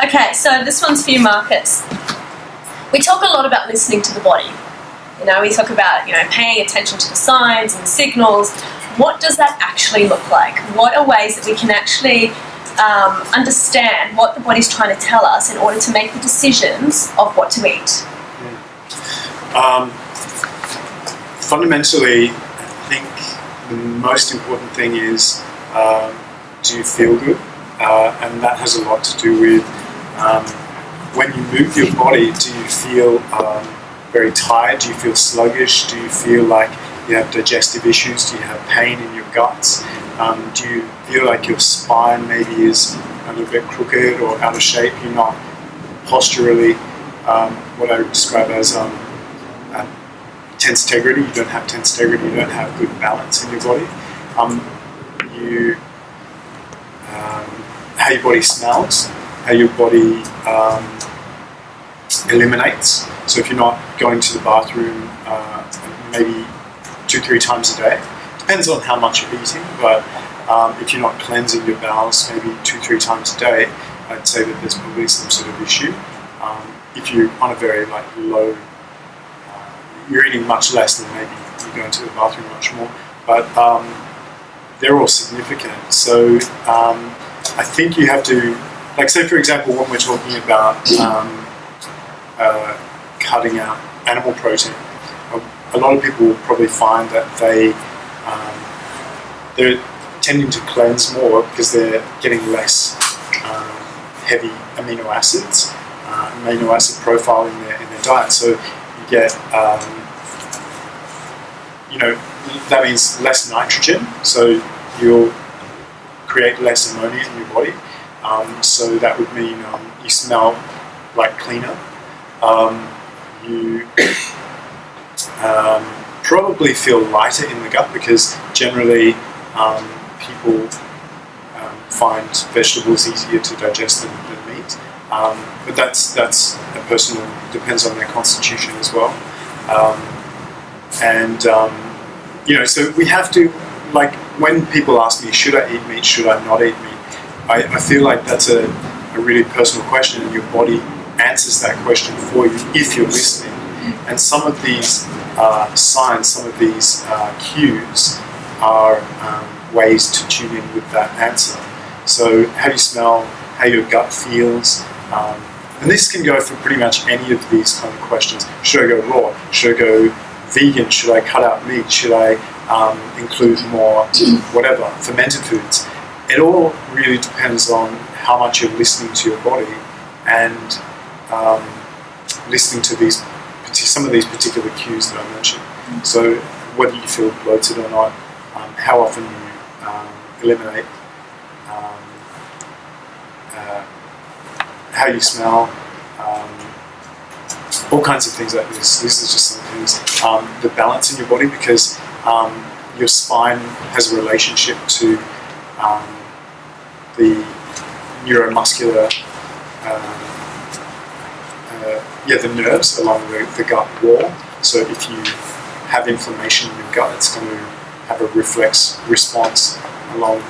Okay, so this one's for you, Marcus. We talk a lot about listening to the body. You know, we talk about, paying attention to the signs and the signals. What does that actually look like? What are ways that we can actually understand what the body's trying to tell us in order to make the decisions of what to eat? Fundamentally, I think the most important thing is, do you feel good? And that has a lot to do with when you move your body, do you feel very tired? Do you feel sluggish? Do you feel like you have digestive issues? Do you have pain in your guts? Do you feel like your spine maybe is a little bit crooked or out of shape? You're not posturally what I would describe as tensetegrity. You don't have tensetegrity. You don't have good balance in your body. How your body smells, how your body eliminates. So if you're not going to the bathroom maybe 2-3 times a day, depends on how much you're eating, but if you're not cleansing your bowels maybe 2-3 times a day, I'd say that there's probably some sort of issue. If you're on a very low, you're eating much less than maybe you're going to the bathroom much more, but they're all significant. So I think you have to, say for example, when we're talking about cutting out animal protein, a lot of people will probably find that they're tending to cleanse more because they're getting less heavy amino acids, amino acid profile in their diet. So you get, that means less nitrogen. So you'll create less ammonia in your body. So that would mean you smell cleaner. You probably feel lighter in the gut because generally people find vegetables easier to digest than meat. But that's a personal, depends on their constitution as well. So we have to, when people ask me, should I eat meat, should I not eat meat? I feel like that's a really personal question, and your body answers that question for you if you're listening. And some of these signs, some of these cues are ways to tune in with that answer. So how you smell, how your gut feels, and this can go for pretty much any of these kind of questions. Should I go raw? Should I go vegan? Should I cut out meat? Should I include more whatever, fermented foods? It all really depends on how much you're listening to your body and listening to some of these particular cues that I mentioned. So whether you feel bloated or not, how often you eliminate, how you smell, all kinds of things like this. This is just some things. The balance in your body, because your spine has a relationship to the neuromuscular, the nerves along the gut wall. So if you have inflammation in your gut, it's going to have a reflex response along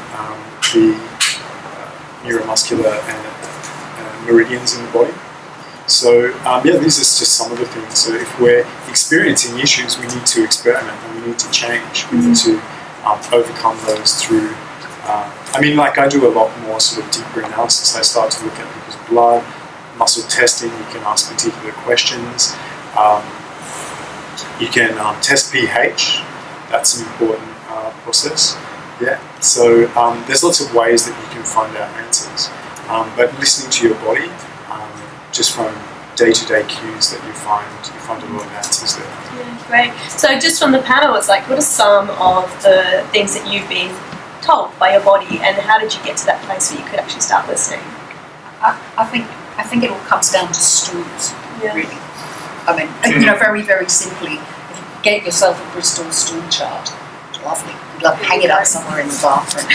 the neuromuscular meridians in the body. So these are just some of the things. So if we're experiencing issues, we need to experiment and we need to change. We need to overcome those through, I do a lot more sort of deeper analysis. I start to look at people's blood, muscle testing. You can ask particular questions. You can test pH. That's an important process. Yeah. So there's lots of ways that you can find out answers. But listening to your body, just from day-to-day cues that you find a lot of answers there. Yeah, great. So just from the panel, it's what are some of the things that you've been told by your body, and how did you get to that place where you could actually start listening? I think it all comes down to stools, really. Very, very simply, if you get yourself a Bristol stool chart, lovely. You'd love to hang it up somewhere in the bathroom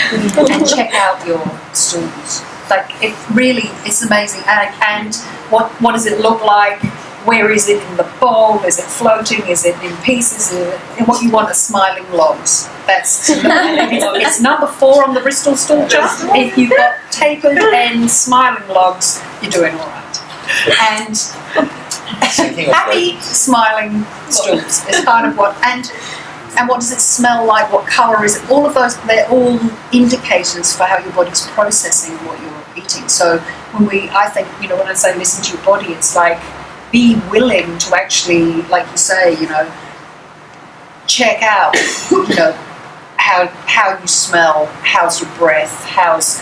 and check out your stools. It's amazing. And what does it look like? Where is it in the bowl? Is it floating? Is it in pieces? And what you want are smiling logs. That's it's number 4 on the Bristol stool chart. If you've got tapered and smiling logs, you're doing all right. And happy smiling stools is kind of what. And what does it smell like? What colour is it? All of those, they're all indicators for how your body's processing what you're eating. So I think, when I say listen to your body, it's like be willing to actually, like you say, check out, how you smell, how's your breath, how's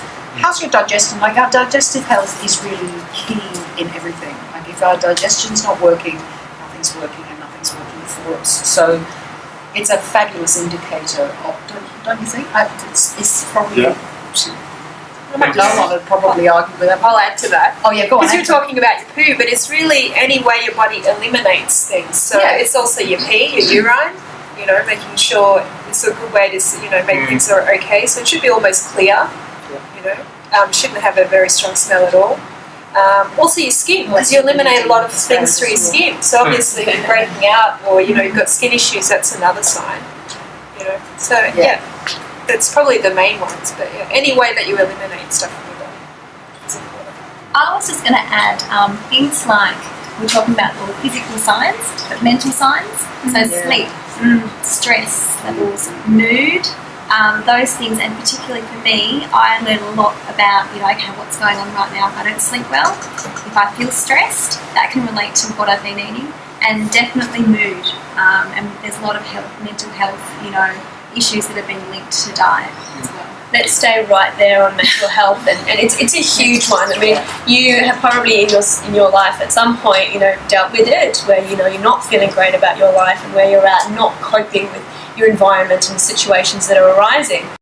your digestion. Like our digestive health is really key in everything. Like if our digestion's not working, nothing's working and nothing's working for us. So it's a fabulous indicator of, don't you think? It's probably... Yeah. No one would probably argue with that. I'll add to that. Oh yeah, go on. Because you're talking about your poo, but it's really any way your body eliminates things. So it's also your pee, your urine, making sure it's a good way to, make things are okay. So it should be almost clear, shouldn't have a very strong smell at all. Also your skin, because you eliminate a lot of things through your skin. So obviously if you're breaking out or, you've got skin issues, that's another sign. So that's probably the main ones. But any way that you eliminate stuff from your body is important. I was just going to add things like, we're talking about all the physical signs, but mental signs. So sleep, stress levels, mood, those things, and particularly for me, I learn a lot about, okay, what's going on right now if I don't sleep well. If I feel stressed, that can relate to what I've been eating, and definitely mood. And there's a lot of mental health, issues that have been linked to diet as well. Let's stay right there on mental health, and it's a huge one. I mean, you have probably in your life at some point, dealt with it, where you're not feeling great about your life and where you're at, not coping with your environment and the situations that are arising.